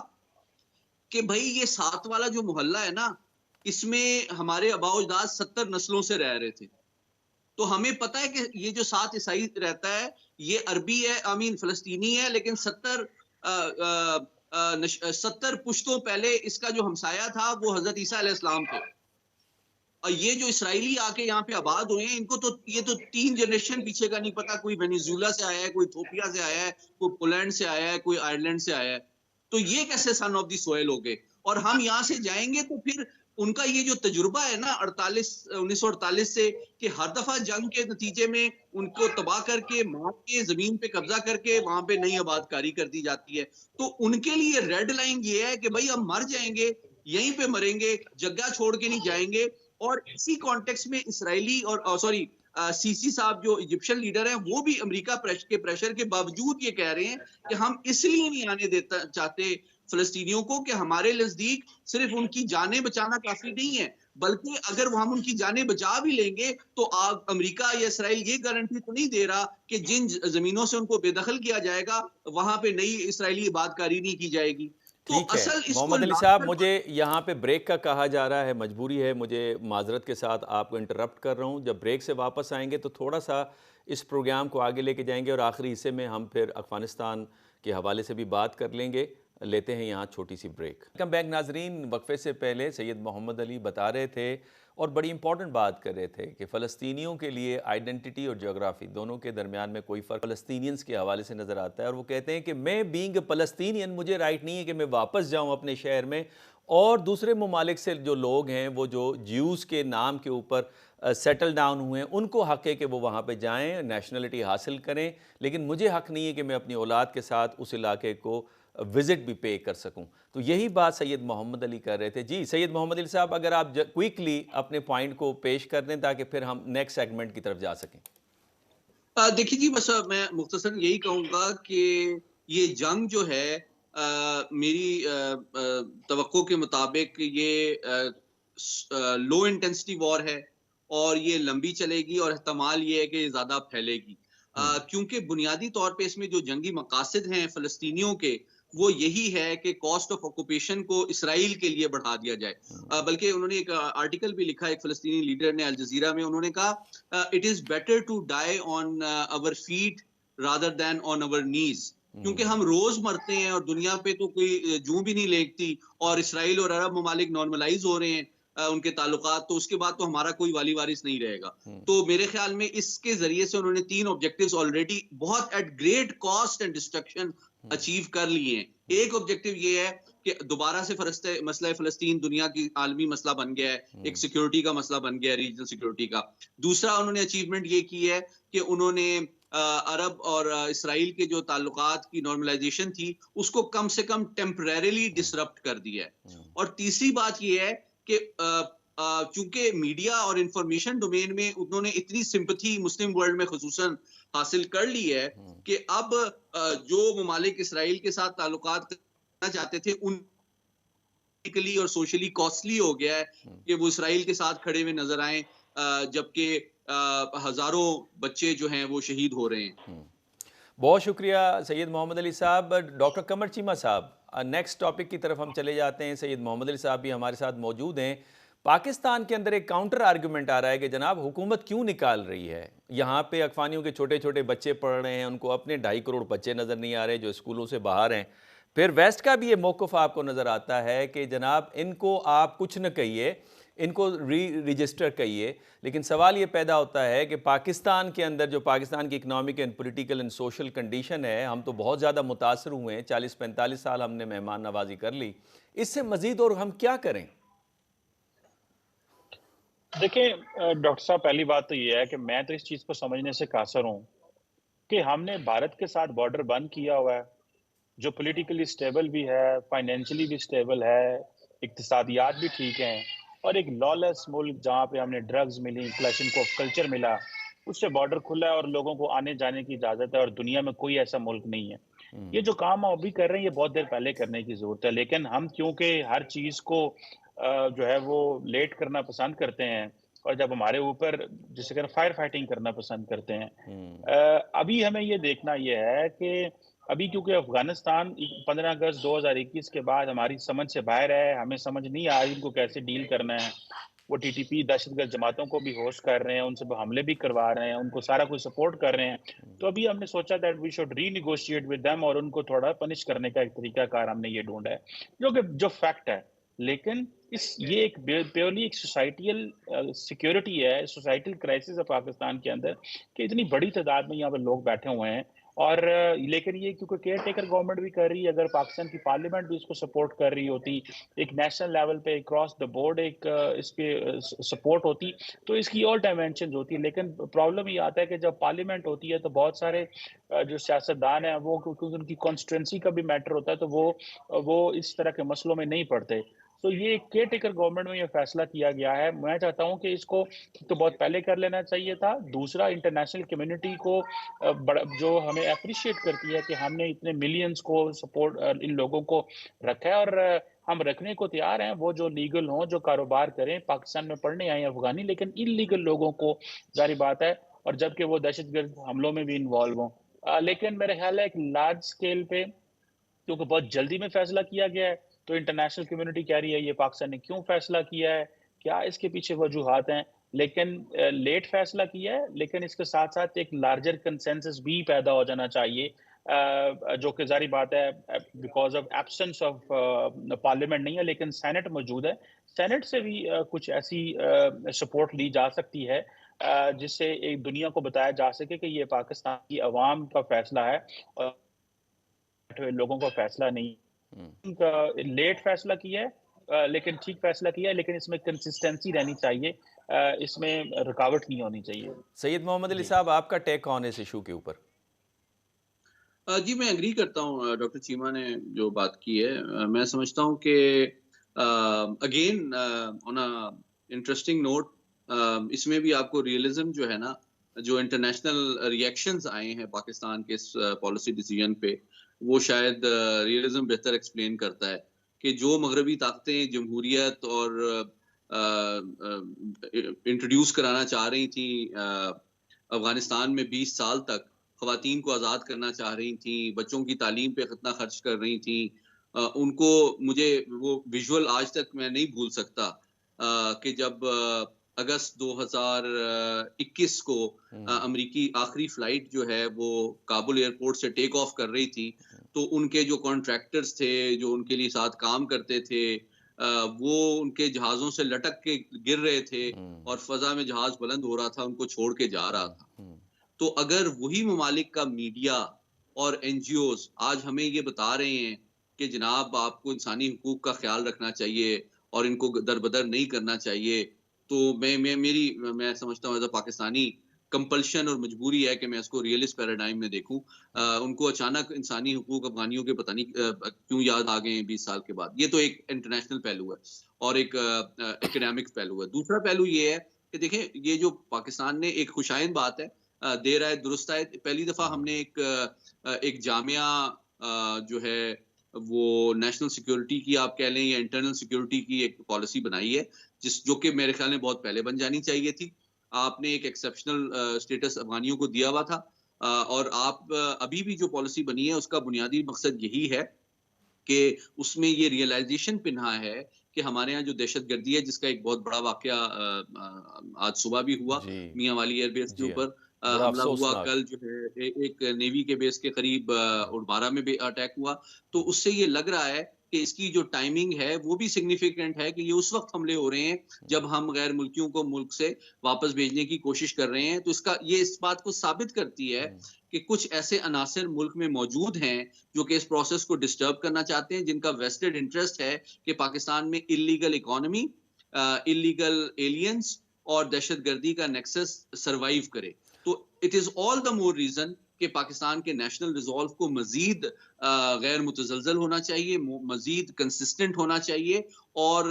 कि भाई, ये 7 वाला जो मोहल्ला है ना, इसमें हमारे आबाओ-अजदाद 70 नस्लों से रह रहे थे। तो हमें पता है कि ये जो 7 ईसाई रहता है, ये अरबी है, फलस्तीनी है, लेकिन 70 पुश्तों पहले इसका जो हमसाया था वो हजरत ईसा अलैहिस्सलाम थे। और ये जो इसराइली आके यहाँ पे आबाद हुए हैं, इनको तो ये तो 3 जनरेशन पीछे का नहीं पता, कोई वेनेजुएला से आया है, कोई इथियोपिया से आया है, कोई पोलैंड से आया है, कोई आयरलैंड से आया है। तो ये कैसे सन ऑफ द सॉइल हो गए? और हम यहाँ से जाएंगे तो फिर उनका ये जो तजुर्बा है ना 1948 से, कि हर दफा जंग के नतीजे में उनको तबाह करके, मार के, जमीन पे कब्जा करके वहां पे नई आबादकारी कर दी जाती है। तो उनके लिए रेड लाइन ये है कि भाई हम मर जाएंगे, यहीं पे मरेंगे, जगह छोड़ के नहीं जाएंगे। और इसी कॉन्टेक्स्ट में इसराइली और सॉरी सीसी साहब जो इजिप्शियन लीडर हैं, वो भी अमेरिका के प्रेशर के बावजूद ये कह रहे हैं कि हम इसलिए नहीं आने देता चाहते फलस्तीनियों को कि हमारे नजदीक सिर्फ उनकी जानें बचाना काफी नहीं है, बल्कि अगर वो हम उनकी जानें बचा भी लेंगे तो अमेरिका या इसराइल ये गारंटी तो नहीं दे रहा कि जिन जमीनों से उनको बेदखल किया जाएगा वहां पे नई इसराइली इबादकारी नहीं की जाएगी। तो ठीक है असल इसको मोहम्मद अली साहब, मुझे यहाँ पे ब्रेक का कहा जा रहा है, मजबूरी है, मुझे माजरत के साथ आपको इंटरप्ट कर रहा हूँ। जब ब्रेक से वापस आएंगे तो थोड़ा सा इस प्रोग्राम को आगे लेके जाएंगे और आखिरी हिस्से में हम फिर अफ़गानिस्तान के हवाले से भी बात कर लेंगे। लेते हैं यहाँ छोटी सी ब्रेक। वेलकम बैक नाजरीन। वक्फे से पहले सैयद मोहम्मद अली बता रहे थे और बड़ी इंपॉर्टेंट बात कर रहे थे कि फ़लस्तीनियों के लिए आइडेंटिटी और जोग्राफ़ी दोनों के दरमियान में कोई फ़र्क फ़लस्तीनियंस के हवाले से नज़र आता है। और वो कहते हैं कि मैं बीइंग फ़लस्तीनियन, मुझे राइट नहीं है कि मैं वापस जाऊँ अपने शहर में, और दूसरे ममालिक से जो लोग हैं वो जो ज्यूज़ के नाम के ऊपर सेटल डाउन हुए हैं, उनको हक़ है कि वो वहाँ पे जाएँ, नेशनलिटी हासिल करें, लेकिन मुझे हक़ नहीं है कि मैं अपनी औलाद के साथ उस इलाके को विज़िट भी पे कर सकूं। तो यही बात सैयद मोहम्मद अली कर रहे थे। जी सैयद मोहम्मद अली साहब, अगर आप क्विकली अपने पॉइंट को पेश कर दें ताकि फिर हम नेक्स्ट सेगमेंट की तरफ जा सकें। देखिए जी, बस मैं मुख्तसर यही कहूँगा कि ये जंग जो है मेरी तवक्को के मुताबिक ये लो इंटेंसिटी वॉर है और ये लंबी चलेगी और एहतमाल ये है कि ज़्यादा फैलेगी। क्योंकि बुनियादी तौर पे इसमें जो जंगी मकासद हैं फ़लस्तीनियों के, वो यही है कि कॉस्ट ऑफ ऑक्यूपेशन को इसराइल के लिए बढ़ा दिया जाए। बल्कि उन्होंने एक आर्टिकल भी लिखा, एक फ़लस्तीनी लीडर ने अल जज़ीरा में, उन्होंने कहा it is better to die on our feet rather than on our knees. क्योंकि हम रोज मरते हैं और दुनिया पे तो कोई जूं भी नहीं लेगती, और इसराइल और अरब ममालिक नॉर्मलाइज हो रहे हैं उनके ताल्लुकात, तो उसके बाद तो हमारा कोई वाली वारिस नहीं रहेगा। तो मेरे ख्याल में इसके जरिए से उन्होंने 3 ऑब्जेक्टिव्स ऑलरेडी बहुत at great cost and destruction achieve कर लिए हैं। एक ऑब्जेक्टिव ये है कि दोबारा से मसला फ़लस्तीन दुनिया की आलमी मसला बन गया है, एक सिक्योरिटी का मसला बन गया है, रीजनल सिक्योरिटी का। दूसरा उन्होंने अचीवमेंट ये की है कि उन्होंने अरब और इसराइल के जो ताल्लुकात की नॉर्मलाइजेशन थी उसको कम से कम टेम्परेरीली डिसरप्ट कर दिया है। और तीसरी बात ये है कि चूंकि मीडिया और इंफॉर्मेशन डोमेन में उन्होंने इतनी सिंपैथी मुस्लिम वर्ल्ड में खुसूसन हासिल कर ली है कि अब जो ममालिक इसराइल के साथ ताल्लुकात करना चाहते थे उन और सोशली कॉस्टली हो गया है कि वो इसराइल के साथ खड़े हुए नजर आए, जबकि हजारों बच्चे जो हैं वो शहीद हो रहे हैं। बहुत शुक्रिया सैयद मोहम्मद अली साहब। डॉक्टर कमर चीमा साहब, नेक्स्ट टॉपिक की तरफ हम चले जाते हैं। सैयद मोहम्मद अली साहब भी हमारे साथ मौजूद हैं। पाकिस्तान के अंदर एक काउंटर आर्गूमेंट आ रहा है कि जनाब हुकूमत क्यों निकाल रही है, यहाँ पे अफ़गानियों के छोटे छोटे बच्चे पढ़ रहे हैं, उनको अपने 2.5 करोड़ बच्चे नज़र नहीं आ रहे जो स्कूलों से बाहर हैं। फिर वेस्ट का भी ये मौक़िफ़ आपको नज़र आता है कि जनाब इनको आप कुछ न कहिए, इनको रजिस्टर कहिए, लेकिन सवाल ये पैदा होता है कि पाकिस्तान के अंदर जो पाकिस्तान की economic and political and social condition है, हम तो बहुत ज़्यादा मुतासर हुए हैं, 40-45 साल हमने मेहमान नवाजी कर ली, इससे मज़ीद और हम क्या करें? देखिए डॉक्टर साहब, पहली बात तो ये है कि मैं तो इस चीज़ को समझने से कासर हूँ कि हमने भारत के साथ बॉर्डर बंद किया हुआ है, जो पॉलिटिकली स्टेबल भी है, फाइनेंशियली भी स्टेबल है, इक्तिसादियात भी ठीक हैं, और एक लॉलेस मुल्क जहाँ पे हमने ड्रग्स मिली, क्लैशिंग ऑफ कल्चर मिला, उससे बॉर्डर खुला है और लोगों को आने जाने की इजाज़त है, और दुनिया में कोई ऐसा मुल्क नहीं है। ये जो काम हम अभी कर रहे हैं ये बहुत देर पहले करने की ज़रूरत है, लेकिन हम क्योंकि हर चीज़ को जो है वो लेट करना पसंद करते हैं, और जब हमारे ऊपर जिसे कहते हैं फायर फाइटिंग करना पसंद करते हैं। अभी हमें ये देखना ये है कि अभी क्योंकि अफगानिस्तान 15 अगस्त 2021 के बाद हमारी समझ से बाहर है, हमें समझ नहीं आ रही इनको कैसे डील करना है। वो टीटीपी दहशतगर्द जमातों को भी होस्ट कर रहे हैं, उनसे हमले भी करवा रहे हैं, उनको सारा कुछ सपोर्ट कर रहे हैं। तो अभी हमने सोचा that we should renegotiate with them, और उनको थोड़ा पनिश करने का एक तरीका कार हमने ये ढूंढा है, जो कि जो फैक्ट है। लेकिन ये एक प्योरली एक सोसाइटियल सिक्योरिटी है, सोसाइटल क्राइसिस है पाकिस्तान के अंदर कि इतनी बड़ी तादाद में यहाँ पे लोग बैठे हुए हैं और लेकिन ये क्योंकि केयर टेकर गवर्नमेंट भी कर रही है, अगर पाकिस्तान की पार्लियामेंट भी इसको सपोर्ट कर रही होती, एक नेशनल लेवल पे क्रॉस द बोर्ड एक इस पे सपोर्ट होती, तो इसकी और डायमेंशन होती है। लेकिन प्रॉब्लम ये आता है कि जब पार्लियामेंट होती है तो बहुत सारे जो सियासतदान हैं वो, क्योंकि उनकी कॉन्स्टिट्यूंसी का भी मैटर होता है, तो वो इस तरह के मसलों में नहीं पड़ते। तो ये केयर टेकर गवर्नमेंट में ये फैसला किया गया है। मैं चाहता हूँ कि इसको तो बहुत पहले कर लेना चाहिए था। दूसरा, इंटरनेशनल कम्युनिटी को जो हमें अप्रिशिएट करती है कि हमने इतने मिलियंस को सपोर्ट इन लोगों को रखा है और हम रखने को तैयार हैं, वो जो लीगल हों, जो कारोबार करें, पाकिस्तान में पढ़ने आए अफगानी, लेकिन इलीगल लोगों को जारी बात है, और जबकि वो दहशतगर्द हमलों में भी इन्वॉल्व हों। लेकिन मेरा ख्याल है एक लार्ज स्केल पे क्योंकि बहुत जल्दी में फैसला किया गया है, तो इंटरनेशनल कम्युनिटी कह रही है ये पाकिस्तान ने क्यों फैसला किया है, क्या इसके पीछे वजूहात हैं। लेकिन लेट फैसला किया है, लेकिन इसके साथ साथ एक लार्जर कंसेंसस भी पैदा हो जाना चाहिए, जो कि जारी बात है because of absence of parliament नहीं है, लेकिन सेनेट मौजूद है। सेनेट से भी कुछ ऐसी सपोर्ट ली जा सकती है जिससे एक दुनिया को बताया जा सके कि ये पाकिस्तान की अवाम का फैसला है और लोगों का फैसला नहीं। लेट फैसला किया है, लेकिन ठीक फैसला किया है, लेकिन इसमें कंसिस्टेंसी रहनी चाहिए, इसमें रुकावट नहीं होनी चाहिए। सैयद मोहम्मद अली जी साहब, आपका टेक ऑन इस इशू के ऊपर? जी, मैं एग्री करता हूँ डॉक्टर चीमा ने जो बात की है। मैं समझता हूँ कि again on a interesting note, इसमें भी आपको रियलिज्म जो है ना, जो इंटरनेशनल रिएक्शंस आए हैं पाकिस्तान के इस पॉलिसी डिसीजन पे, वो शायद रियलिज्म बेहतर एक्सप्लेन करता है कि जो मगरबी ताकतें जमहूरियत और इंट्रोड्यूस कराना चाह रही थी अफगानिस्तान में 20 साल तक, ख़वातीन को आज़ाद करना चाह रही थी, बच्चों की तालीम पे कितना खर्च कर रही थी, उनको, मुझे वो विजुअल आज तक मैं नहीं भूल सकता कि जब अगस्त 2021 को अमेरिकी आखिरी फ्लाइट जो है वो काबुल एयरपोर्ट से टेक ऑफ कर रही थी, तो उनके जो कॉन्ट्रैक्टर्स थे, जो उनके लिए साथ काम करते थे, वो उनके जहाज़ों से लटक के गिर रहे थे और फ़ज़ा में जहाज़ बुलंद हो रहा था, उनको छोड़ के जा रहा था। तो अगर वही ममालिक का मीडिया और एनजीओज आज हमें ये बता रहे हैं कि जनाब आपको इंसानी हुकूक का ख्याल रखना चाहिए और इनको दरबदर नहीं करना चाहिए, तो मैं समझता हूँ एज अ पाकिस्तानी कंपल्शन और मजबूरी है कि मैं इसको रियलिस्ट पैराडाइम में देखूं। उनको अचानक इंसानी हुकूक अफगानियों के पता नहीं क्यों याद आ गए हैं 20 साल के बाद। ये तो एक इंटरनेशनल पहलू है और एक एकेडमिक पहलू है। दूसरा पहलू ये है कि देखें, ये जो पाकिस्तान ने एक खुशाइन बात है, देर आए दुरुस्त आए, पहली दफा हमने एक जामिया जो है वो नेशनल सिक्योरिटी की आप कह लें या इंटरनल सिक्योरिटी की एक पॉलिसी बनाई है, जो कि मेरे ख्याल में बहुत पहले बन जानी चाहिए थी। आपने एक एक्सेप्शनल स्टेटस अफगानियों को दिया हुआ था, और आप अभी भी जो पॉलिसी बनी है उसका बुनियादी मकसद यही है कि उसमें ये रियलाइजेशन पिन्हा है कि हमारे यहाँ जो दहशतगर्दी है, जिसका एक बहुत बड़ा वाकया आज सुबह भी हुआ, जी मियाँ वाली एयरबेस के जी हाँ, ऊपर बड़ा हमला हुआ। अफसोसनाक। कल जो है एक नेवी के बेस के करीब उड़बारा में भी अटैक हुआ। तो उससे ये लग रहा है कि इसकी जो टाइमिंग है वो भी सिग्निफिकेंट है कि ये उस वक्त हमले हो रहे हैं जब हम गैर मुल्कियों को मुल्क से वापस भेजने की कोशिश कर रहे हैं। तो ये इस बात को साबित करती है कि कुछ ऐसे अनासर मुल्क में मौजूद हैं जो कि इस प्रोसेस को डिस्टर्ब करना चाहते हैं, जिनका वेस्टेड इंटरेस्ट है कि पाकिस्तान में इलीगल इकोनॉमी, इलीगल एलियंस और दहशतगर्दी का नेक्सस सरवाइव करे। तो it is all the more reason कि पाकिस्तान के नेशनल रिजॉल्व को मजीद गैर मुतजलजल होना चाहिए, मजीद कंसिस्टेंट होना चाहिए। और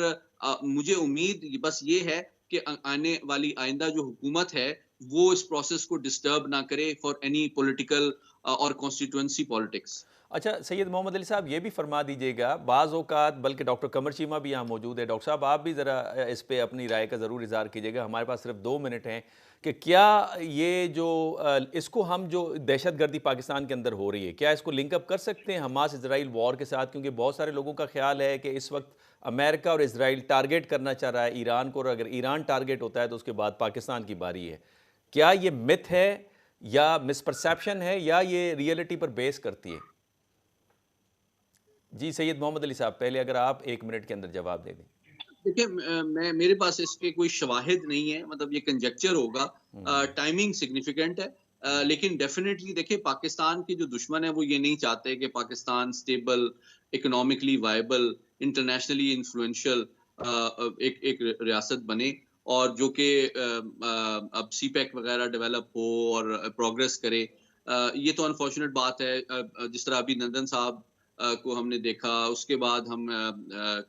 मुझे उम्मीद बस ये है कि आने वाली आइंदा जो हुकूमत है वो इस प्रोसेस को डिस्टर्ब ना करे फॉर एनी पॉलिटिकल और कॉन्स्टिट्यूएंसी पॉलिटिक्स। अच्छा सैयद मोहम्मद अली साहब, ये भी फरमा दीजिएगा, बाज़ औक़ात बल्कि डॉक्टर कमर चीमा भी यहाँ मौजूद है, डॉक्टर साहब आप भी ज़रा इस पे अपनी राय का ज़रूर इज़हार कीजिएगा, हमारे पास सिर्फ 2 मिनट हैं, कि क्या ये जो इसको हम जो दहशतगर्दी पाकिस्तान के अंदर हो रही है, क्या इसको लिंकअप कर सकते हैं हमास इजराइल वॉर के साथ? क्योंकि बहुत सारे लोगों का ख्याल है कि इस वक्त अमेरिका और इसराइल टारगेट करना चाह रहा है ईरान को, और अगर ईरान टारगेट होता है तो उसके बाद पाकिस्तान की बारी है। क्या ये मिथ है या मिसपरसेप्शन है या ये रियलिटी पर बेस करती है? जी सैयद मोहम्मद अली साहब, पहले अगर आप 1 मिनट के अंदर जवाब दे दें। देखिए मैं मेरे पास इसके कोई शवाहिद नहीं है, मतलब ये कंजेक्चर होगा। टाइमिंग सिग्निफिकेंट है, लेकिन डेफिनेटली देखिए पाकिस्तान के जो दुश्मन है वो ये नहीं चाहते कि Pakistan stable, economically viable, internationally influential एक एक रियासत बने, और जो कि अब सीपैक वगैरह डेवलप हो और प्रोग्रेस करे। ये तो अनफॉर्चुनेट बात है। जिस तरह अभी नंदन साहब को हमने देखा, उसके बाद हम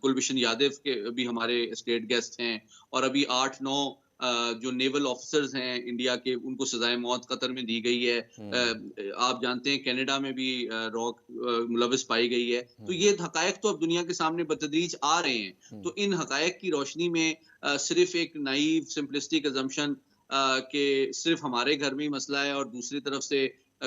कुलभूषण यादव के भी हमारे स्टेट गेस्ट हैं, और अभी 8-9 जो नेवल ऑफिसर्स हैं इंडिया के, उनको सजाए मौत कतर में दी गई है। आप जानते हैं कनाडा में भी रॉक मुलविस पाई गई है। तो ये हकायक तो अब दुनिया के सामने बतदरीज आ रहे हैं। तो इन हकायक की रोशनी में सिर्फ एक नाइव सिंपलिस्टिक अजम्पशन कि सिर्फ हमारे घर में ही मसला है और दूसरी तरफ से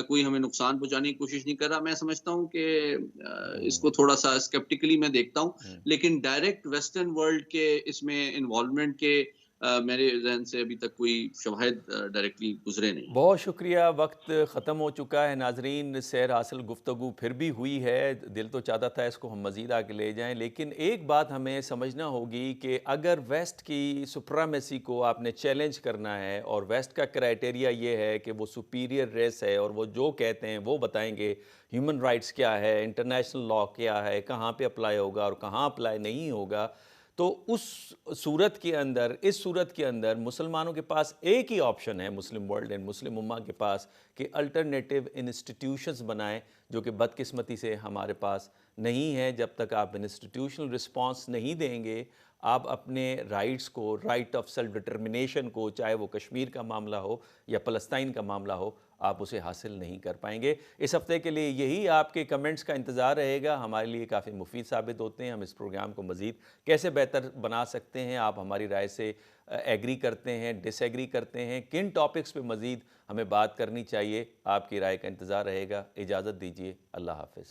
कोई हमें नुकसान पहुंचाने की कोशिश नहीं कर रहा, मैं समझता हूं कि इसको थोड़ा सा स्केप्टिकली मैं देखता हूं। लेकिन डायरेक्ट वेस्टर्न वर्ल्ड के इसमें इन्वॉल्वमेंट के मेरे जहन से अभी तक कोई शवाहिद डायरेक्टली गुजरे नहीं। बहुत शुक्रिया। वक्त ख़त्म हो चुका है नाजरीन, सैर हासिल गुफ्तगू फिर भी हुई है। दिल तो चाहता था इसको हम मज़ीद आगे ले जाएं, लेकिन एक बात हमें समझना होगी कि अगर वेस्ट की सुप्रीमेसी को आपने चैलेंज करना है, और वेस्ट का क्राइटेरिया ये है कि वो सुपीरियर रेस है और वो जो कहते हैं वो बताएंगे, ह्यूमन राइट्स क्या है, इंटरनेशनल लॉ क्या है, कहाँ पे अप्लाई होगा और कहाँ अप्लाई नहीं होगा, तो उस सूरत के अंदर, इस सूरत के अंदर मुसलमानों के पास एक ही ऑप्शन है, मुस्लिम वर्ल्ड एंड मुस्लिम उम्मा के पास, कि अल्टरनेटिव इंस्टीट्यूशंस बनाएं, जो कि बदकिस्मती से हमारे पास नहीं है। जब तक आप इंस्टीट्यूशनल रिस्पांस नहीं देंगे, आप अपने राइट्स को, राइट ऑफ सेल्फ डिटर्मिनेशन को, चाहे वो कश्मीर का मामला हो या फ़लस्तीन का मामला हो, आप उसे हासिल नहीं कर पाएंगे। इस हफ्ते के लिए यही आपके कमेंट्स का इंतज़ार रहेगा, हमारे लिए काफ़ी मुफीद साबित होते हैं। हम इस प्रोग्राम को मज़ीद कैसे बेहतर बना सकते हैं, आप हमारी राय से एग्री करते हैं, डिसएग्री करते हैं, किन टॉपिक्स पे मज़ीद हमें बात करनी चाहिए, आपकी राय का इंतज़ार रहेगा। इजाज़त दीजिए, अल्लाह हाफ़िज़।